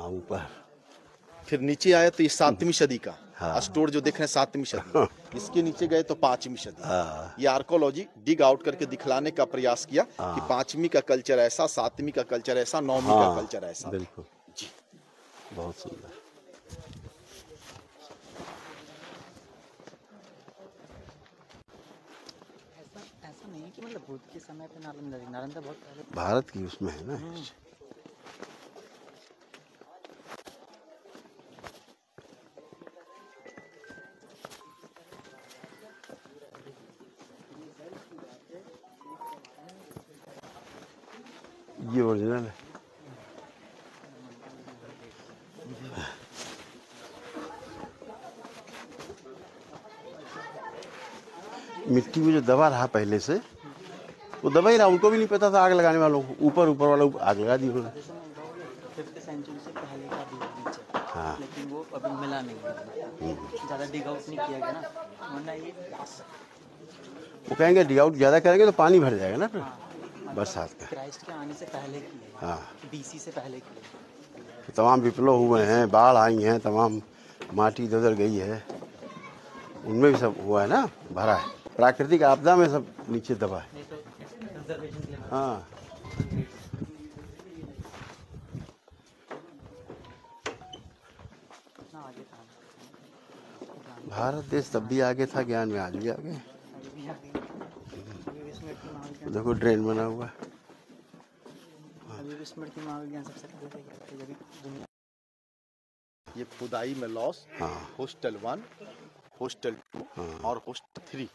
ऊपर, फिर नीचे आया तो ये 7वीं सदी का स्टोर जो देख रहे हैं 7वीं सदी, इसके नीचे गए तो 5वीं सदी। ये आर्कोलॉजी डिग आउट करके दिखलाने का प्रयास किया कि 5वीं का कल्चर ऐसा, 7वीं का कल्चर ऐसा, 9वीं का कल्चर ऐसा। बिल्कुल जी, बहुत सुंदर। ऐसा नहीं है कि मतलब बुद्ध के समय पे नालंदा बहुत पहले भारत की उसमें है ना। ये ओरिजिनल है। मिट्टी में जो दबा रहा पहले से, वो दबा ही रहा, उनको भी नहीं पता था आग लगाने वालों को। ऊपर वाला आग लगा दी उन्होंने। 5th सेंचुरी से पहले का बीच है। हाँ, लेकिन वो अभी मिला नहीं, ज़्यादा डिग आउट नहीं किया गया ना, वरना ये वो कहेंगे डिग आउट ज़्यादा करेंगे तो पानी भर जाएगा ना फिर बरसात का। क्राइस्ट के आने से पहले की है। हाँ, BC से पहले की है। तमाम विप्लव हुए हैं, बाढ़ आई हैं, तमाम माटी इधर उधर गई है, उनमें भी सब हुआ है ना, भरा है। प्राकृतिक आपदा में सब नीचे दबा है। हाँ, भारत देश तब भी आगे था, ज्ञान में आज भी आगे। देखो ड्रेन बना हुआ है। ये खुदाई में लॉस, हॉस्टल 1, हॉस्टल 2 और हॉस्टल 3,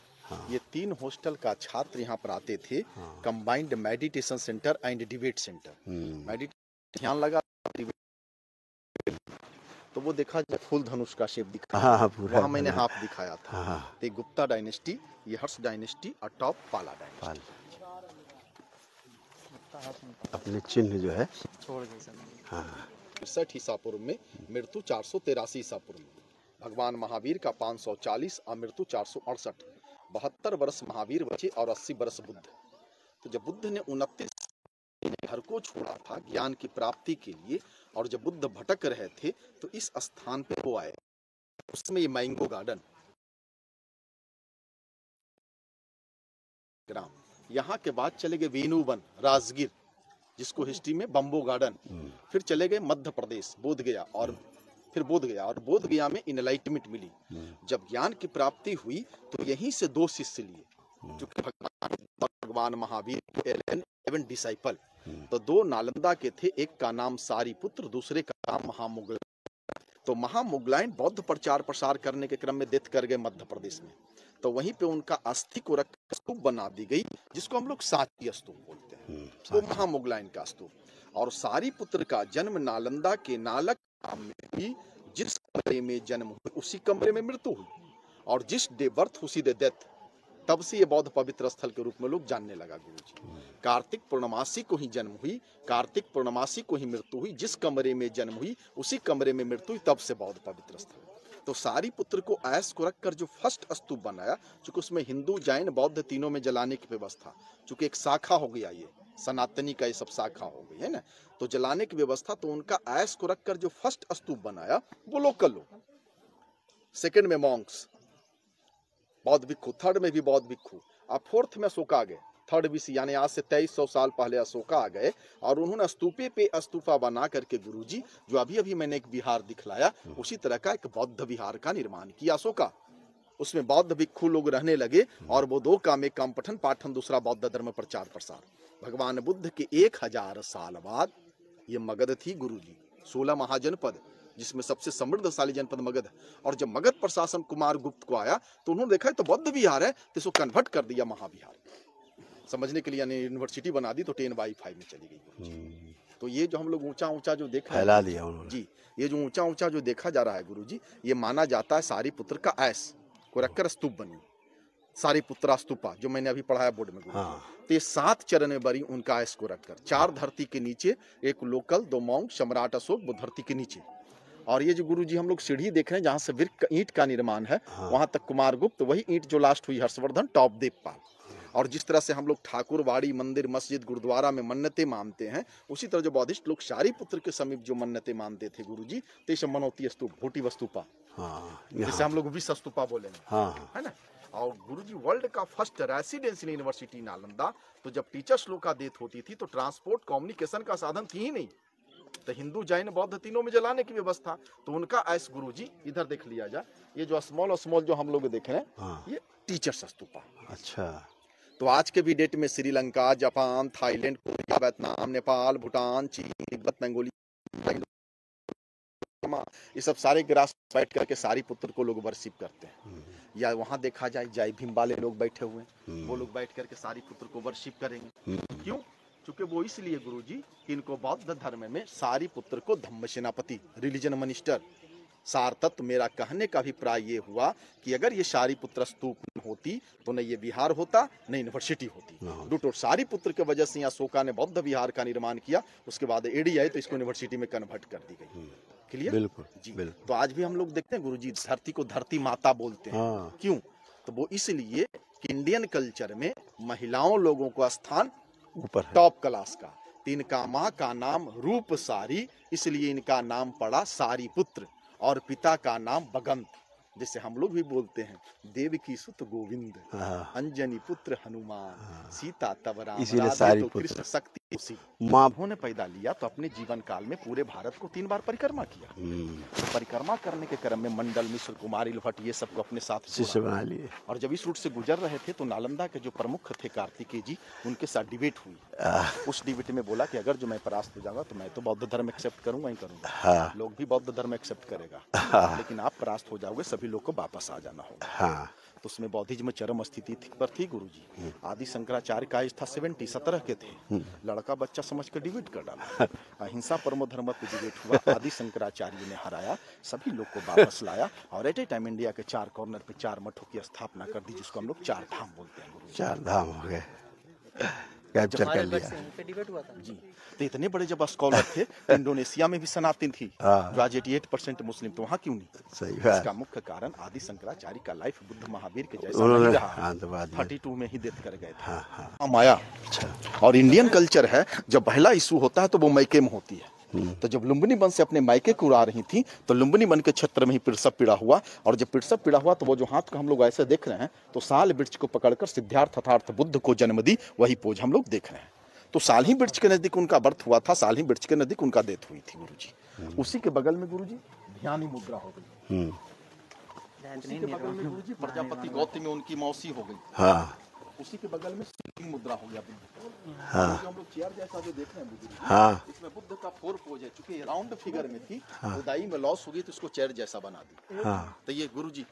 ये 3 हॉस्टल का छात्र यहाँ पर आते थे। Combined meditation centre and debate centre. Meditation ध्यान लगा, तो वो देखा जाए फुल धनुष का शेप दिखा। वहाँ मैंने हाफ दिखाया था। तो गुप्ता डायनेस्टी, ये हर्ष डायनेस्टी और टॉप पाला डायनेस्टी। अपने चिन्ह जो है छोड़ गए सब। हाँ 63 ईसा पूर्व में, मृत्यु 483 ईसा पूर्व में। भगवान महावीर का 540 और मृत्यु 468। 72 वर्ष महावीर बचे और 80 वर्ष बुद्ध। तो जब बुद्ध ने 29 घर को छोड़ा था ज्ञान की प्राप्ति के लिए, और जब बुद्ध भटक रहे थे तो इस स्थान पे वो आए, उसमें ये मैंगो गार्डन ग्राम। यहाँ के बाद चले गए वेणुवन राजगीर, जिसको हिस्ट्री में बम्बो गार्डन। फिर चले गए मध्य प्रदेश बोध गया, और फिर बोध गया, और बोध गया में इनलाइटमेंट मिली। जब ज्ञान की प्राप्ति हुई तो यहीं से 2 शिष्य लिए, क्योंकि भगवान महावीर 11 डिसाइपल, तो 2 नालंदा के थे, एक का नाम सारीपुत्र, दूसरे का नाम महामुगल। तो महामुगलाइन बौद्ध प्रचार प्रसार करने के क्रम में डेथ कर गए मध्य प्रदेश में, तो वहीं पे उनका अस्थि को रख स्तूप बना दी गई, जिसको हम लोग साची स्तूप बोलते हैं। वो महामुगलाइन का स्तूप। और सारीपुत्र का जन्म नालंदा के नालक में हुई, जिस कमरे में जन्म हुआ उसी कमरे में मृत्यु हुई, और जिस डे बर्थ उसी डे डेथ। तब से ये बौद्ध पवित्र स्थल के रूप में लोग जानने लगा गुरुजी। कार्तिक पूर्णमासी को ही जन्म हुई, कार्तिक पूर्णमासी को ही मृत्यु हुई, जिस कमरे में जन्म हुई उसी कमरे में मृत्यु हुई, तब से बौद्ध पवित्र स्थल। तो सारीपुत्र को ऐश को रखकर जो फर्स्ट स्तूप बनाया, चूंकि उसमें हिंदू जैन बौद्ध तीनों में जलाने की व्यवस्था, चूंकि एक शाखा हो गया, ये सनातनी का ये सब शाखा हो गई है ना, तो जलाने की व्यवस्था, तो उनका ऐश को रखकर जो फर्स्ट स्तूप बनाया वो लोकल लोग, सेकंड में मॉन्क्स बौद्ध भिक्षु, थर्ड में भी बौद्ध भिक्षु, और फोर्थ में अशोका आ गए। थर्ड बीसी यानी आज से 2300 साल पहले अशोका आ गए, और उन्होंने स्तूपे पे स्तूपा बना करके गुरुजी, जो अभी अभी मैंने एक विहार दिखलाया, उसी तरह का एक बौद्ध विहार का निर्माण किया अशोका। उसमें बौद्ध भिक्षु लोग रहने लगे, और वो 2 काम, एक काम पठन पाठन, दूसरा बौद्ध धर्म प्रचार प्रसार। भगवान बुद्ध के 1000 साल बाद ये मगध थी गुरुजी, 16 महाजनपद, जिसमें सबसे समृद्धशाली जनपद मगध है। और जब मगध प्रशासन कुमार गुप्त को आया तो उन्होंने देखा तो बौद्ध विहार है, तो इसको कन्वर्ट कर दिया महाविहार, समझने के लिए, यानी यूनिवर्सिटी बना दी, तो 10/5 में चली गई। तो ये जो हम लोग ऊंचा ऊंचा जो देखा फैला दिया उन्होंने जी, ये जो ऊंचा ऊंचा जो देखा जा रहा है गुरुजी, ये माना जाता है सारीपुत्र का ऐश को रखकर स्तूप बनी, सारीपुत्रा स्तूपा, जो मैंने अभी पढ़ाया बोर्ड में गुरुजी। तो ये 7 चरण में बनी उनका ऐश को रखकर, 4 धरती के नीचे, एक लोकल, 2 मॉन्क, सम्राट अशोक, वो धरती के नीचे। और ये जो गुरुजी हम लोग सीढ़ी देख रहे हैं, जहाँ से वृक्ष ईंट का निर्माण है, वहां तक कुमार गुप्त, वही ईंट जो लास्ट हुई हर्षवर्धन, टॉप देवपाल। और जिस तरह से हम लोग ठाकुरवाड़ी, मंदिर, मस्जिद, गुरुद्वारा में मन्नतें मानते हैं, उसी तरह जो बौद्धिस्ट लोग सारीपुत्र के समीप जो मन्नतें मानते थे गुरुजी, तो ये मनोती स्तूप, भोटी स्तूपा, जैसे हम लोग विश्व स्तूपा बोलेंगे, है ना। और गुरुजी वर्ल्ड का फर्स्ट रेसिडेंशियल यूनिवर्सिटी नालंदा, तो जब टीचर्स लोग का डेथ होती थी तो ट्रांसपोर्ट कम्युनिकेशन का साधन थी ही नहीं, तो हिंदू जैन बौद्ध तीनों में जलाने की व्यवस्था, तो उनका ऐस गुरुजी, इधर देख लिया जाए, ये जो स्मॉल जो हम लोग देख रहे हैं, ये टीचर्स स्तूपा। अच्छा, तो आज के भी डेट में Sri Lanka, Japan, Thailand, Korea, Vietnam, Nepal, Bhutan, चीन, तिब्बत, मंगोलिया, ये सब सारे ग्रास बैठ करके सारीपुत्र को लोग वर्शिप करते हैं। या वहाँ देखा जाए जय भीम वाले लोग बैठे हुए हैं, वो लोग बैठ करके सारीपुत्र को वर्शिप करेंगे। क्यों? क्योंकि वो इसलिए गुरुजी कि इनको बौद्ध धर्म में सारीपुत्र को धम्म सेनापति, रिलीजन मिनिस्टर, सार तत्व मेरा कहने का अभिप्राय ये हुआ कि अगर ये सारीपुत्र स्तूप होती तो न ये विहार होता, न यूनिवर्सिटी होती। डूटो सारीपुत्र के वजह से यहाँ अशोका ने बौद्ध विहार का निर्माण किया, उसके बाद एडी आई तो इसको यूनिवर्सिटी में कन्वर्ट कर दी गई। क्लियर? बिल्कुल जी। बिल्कुल। तो आज भी हम लोग देखते हैं गुरुजी, धरती को धरती माता बोलते हैं। क्यों? तो वो इसलिए कि इंडियन कल्चर में महिलाओं लोगों को स्थान ऊपर, टॉप क्लास का। इनका माँ का नाम रूप सारी, इसलिए इनका नाम पड़ा सारीपुत्र, और पिता का नाम बगंत, जैसे हम लोग भी बोलते हैं देव की सुत गोविंद, अंजनी पुत्र हनुमान, सीता तब राम, इसीलिए सारीपुत्र, कृष्ण शक्ति उसी। माँ ने पैदा लिया तो अपने जीवन काल में पूरे भारत को 3 बार परिक्रमा किया। तो परिक्रमा करने के क्रम में मंडल मिश्र, कुमारी लभट, ये सबको अपने साथ शिष्य बना लिए। और जब इस रूट से गुजर रहे थे तो नालंदा के जो प्रमुख थे कार्तिकेय जी, उनके साथ डिबेट हुई। उस डिबेट में बोला कि अगर जो मैं परास्त हो जाऊंगा तो मैं तो बौद्ध धर्म एक्सेप्ट करूंगा ही करूंगा, लोग भी बौद्ध धर्म एक्सेप्ट करेगा, लेकिन आप परास्त हो जाओगे, सभी लोग को वापस आ जाना होगा। तो उसमें बौद्धिज्म चरम स्थिति पर थी गुरुजी। आदि शंकराचार्य का एज था 17 के थे, लड़का बच्चा समझ कर डिबेट कर डाला। अहिंसा परमो धर्म पे डिबेट हुआ, आदि शंकराचार्य ने हराया, सभी लोग को वापस लाया, और एट ए टाइम इंडिया के 4 कॉर्नर पे 4 मठों की स्थापना कर दी, जिसको हम लोग 4 धाम बोलते हैं। 4 धाम हो गए। कैप्चर कर हमारे लिया। बट से यहीं पे डिबेट हुआ था। जी, तो इतने बड़े जब स्कॉलर थे तो इंडोनेशिया में भी सनातन थी, हाँ। जो आज 88% मुस्लिम, तो वहाँ क्यों नहीं? सही बात। इसका मुख्य कारण आदि शंकराचार्य का लाइफ बुद्ध महावीर के जैसा उन्होंने नहीं रहा। आतंकवाद में 32 में ही डेथ कर गए थे। हाँ हाँ हम आया। और इंडियन कल्चर है, जब पहला इशू होता है तो वो मायके में होती है। तो जब लुम्बिनी वन से अपने मायके को उड़ा रही थी तो लुम्बिनी वन के क्षेत्र में ही पिरसव पीड़ा हुआ, और जब पिरसव पीड़ा हुआ तो वो जो हाथ को हम लोग ऐसे देख रहे हैं, तो साल वृक्ष को पकड़कर सिद्धार्थ अर्थात बुद्ध को जन्म दी, वही पोज हम लोग देख रहे हैं। तो साल ही वृक्ष के नजदीक उनका बर्थ हुआ था, साल ही वृक्ष के नजदीक उनका डेथ हुई थी गुरुजी। उसी के बगल में गुरुजी ध्यानी मुद्रा हो गई। ध्यान तो उसी नहीं के दे बगल रहा में हूँ। गुरुजी प्रजापति गौतम में उनकी मौसी हो गई। हाँ उसी के बगल में सिटिंग मुद्रा हो गया बुद्ध। हाँ जो हम लोग चेयर जैसा जो देख रहे हैं बुद्ध जी, हाँ इसमें बुद्ध का 4 पोज है। चूंकि ये राउंड फिगर में थी, खुदाई में लॉस हो गई तो इसको चेयर जैसा बना दी। हाँ तो ये गुरुजी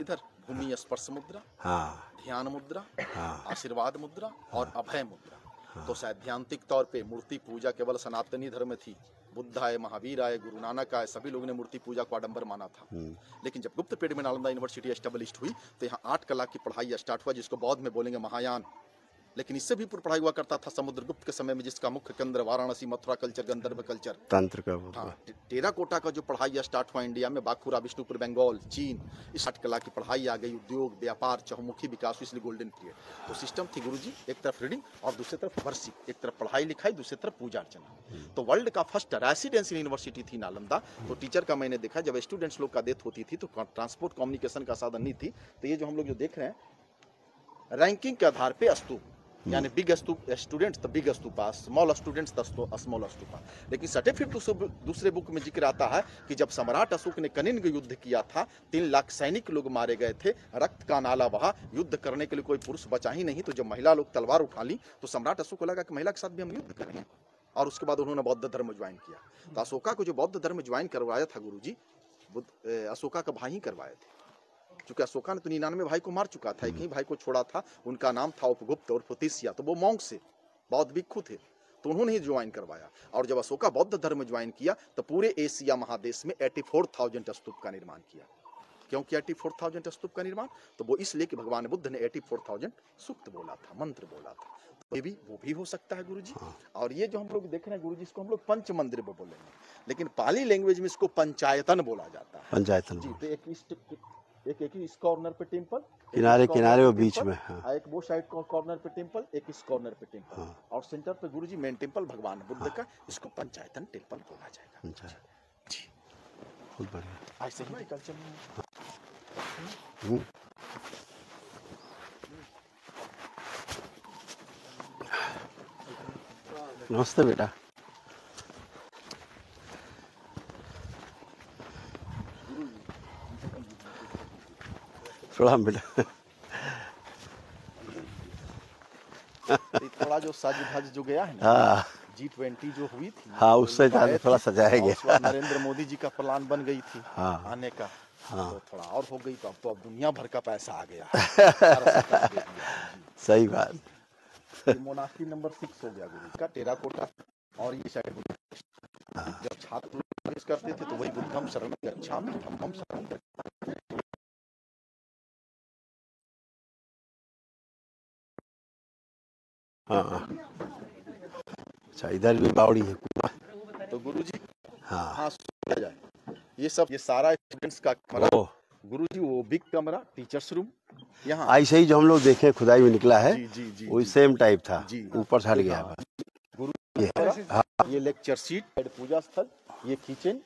इधर भूमि स्पर्श मुद्रा, हाँ ध्यान मुद्रा, हाँ आशीर्वाद मुद्रा और अभय मुद्रा। तो सैद्धांतिक तौर पे मूर्ति पूजा केवल सनातनी धर्म में थी। बुद्ध आए, महावीर आए, गुरु नानक आए, सभी लोगों ने मूर्ति पूजा को आडंबर माना था। लेकिन जब गुप्त पीरियड में नालंदा यूनिवर्सिटी एस्टेब्लिश्ड हुई तो यहाँ 8 कला की पढ़ाई स्टार्ट हुआ, जिसको बाद में बोलेंगे महायान। लेकिन इससे भी पूर्व पढ़ाई हुआ करता था समुद्रगुप्त के समय में, जिसका मुख्य केंद्र वाराणसी, मथुरा कल्चर, गंधर्व कल्चर। तंत्र का वो हाँ, टेराकोटा का जो पढ़ाई स्टार्ट हुआ इंडिया में, बांकुरा, विष्णुपुर, बंगाल, चीन, इस 8 कला की पढ़ाई आ गई। उद्योग, व्यापार, चहुमुखी विकास, इसलिए गोल्डन पीरियड। तो सिस्टम थी गुरुजी, एक तरफ रीडिंग और दूसरी तरफ वर्शिप, एक तरफ पढ़ाई लिखाई, दूसरी तरफ पूजा अर्चना। तो वर्ल्ड का फर्स्ट रेसिडेंशियल यूनिवर्सिटी थी नालंदा। तो टीचर का मैंने देखा, जब स्टूडेंट्स लोग का डेथ होती थी तो ट्रांसपोर्ट कम्युनिकेशन का साधन नहीं थी। तो ये जो हम लोग जो देख रहे हैं, रैंकिंग के आधार पे स्तूप, यानी big students the big stupa, small students the small stupa. लेकिन सर्टिफिकेट दूसरे बुक में जिक्र आता है कि जब सम्राट अशोक ने कनिंग युद्ध किया था, 3 लाख सैनिक लोग मारे गए थे, रक्त का नाला बहा, युद्ध करने के लिए कोई पुरुष बचा ही नहीं। तो जब महिला लोग तलवार उठा ली तो सम्राट अशोक को लगा कि महिला के साथ भी हम युद्ध करेंगे, और उसके बाद उन्होंने बौद्ध धर्म ज्वाइन किया। तो अशोका को जो बौद्ध धर्म ज्वाइन करवाया था गुरुजी, अशोका का भाई ही करवाए थे। क्योंकि अशोका ने तो 99 भाई को मार चुका था, एक ही भाई को छोड़ा था, उनका नाम था उपगुप्त और फुतिसिया। तो वो मॉन्क से बौद्ध भिक्षु थे, तो उन्होंने ही ज्वाइन करवाया। और जब अशोका बौद्ध धर्म ज्वाइन किया तो पूरे एशिया महादेश में 84,000 स्तूप का निर्माण किया। क्यों किया 84,000 स्तूप का निर्माण? तो वो इसलिए कि भगवान बुद्ध ने 84,000 सूक्त बोला था, मंत्र बोला था। तो ये भी वो भी हो सकता है गुरुजी। और ये जो हम लोग देख रहे हैं गुरुजी, इसको हम लोग पंच मंदिर बोलेंगे, लेकिन पाली लैंग्वेज में इसको पंचायतन बोला जाता है। पंचायतन जी, तो एक इस कॉर्नर पे टेंपल, किनारे किनारे और बीच में। हाँ एक वो साइड कॉर्नर पे टेंपल, एक इस कॉर्नर पे टेंपल, और सेंटर पे गुरुजी मेन टेंपल भगवान बुद्ध का। इसको पंचायतन टेंपल बोला जाएगा। अच्छा, जी, बहुत बढ़िया। ऐसे ही कल्चर में नमस्ते बेटा। प्रणाम बेटा। थोड़ा जो सज धज जो गया है ना, हाँ G20 जो हुई थी, हाँ, उससे ज़्यादा थोड़ा सजाया गया। उस वक्त नरेंद्र मोदी जी का प्लान बन गई थी हाँ। आने का। हाँ। तो थोड़ा और हो गई, तो अब दुनिया भर का पैसा आ गया। सारा सरकार दे दिया। सही बात। ये मोनास्ट्री नंबर 6 हो गया गुरु का, टेराकोटा। और ये शायद जब छात्र प्रवेश करते थे तो वही बुद्धम शरण गच्छामि धम्मम शरण गच्छामि। हाँ अच्छा, इधर भी बावड़ी है। तो गुरुजी हाँ हाँ सुना जाए, ये सारा स्टूडेंट्स का कमरा ओह, गुरुजी, वो बिग कमरा, टीचर्स रूम यहाँ। ऐसे ही जो हम लोग देखे खुदाई में निकला है, जी जी जी वही जी। सेम टाइप था, जी। ऊपर से हट गया है। गुरु ये हाँ, ये लेक्चर सीट, पूजा स्थल, ये किचन,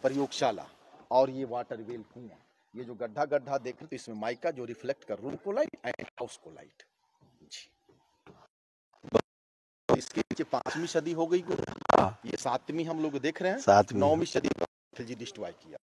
प्रयोगशाला, और ये वाटर वेल कुआं। ये जो गड्ढा गड्ढा देख रहे, तो इसमें माइका जो रिफ्लेक्ट कर रूम को लाइट एंड हाउस को लाइट। जी, इसके नीचे 5वीं सदी हो गई गुरु, ये 7वीं हम लोग देख रहे हैं, 7वीं। 9वीं सदी जी डिस्ट्रॉय किया।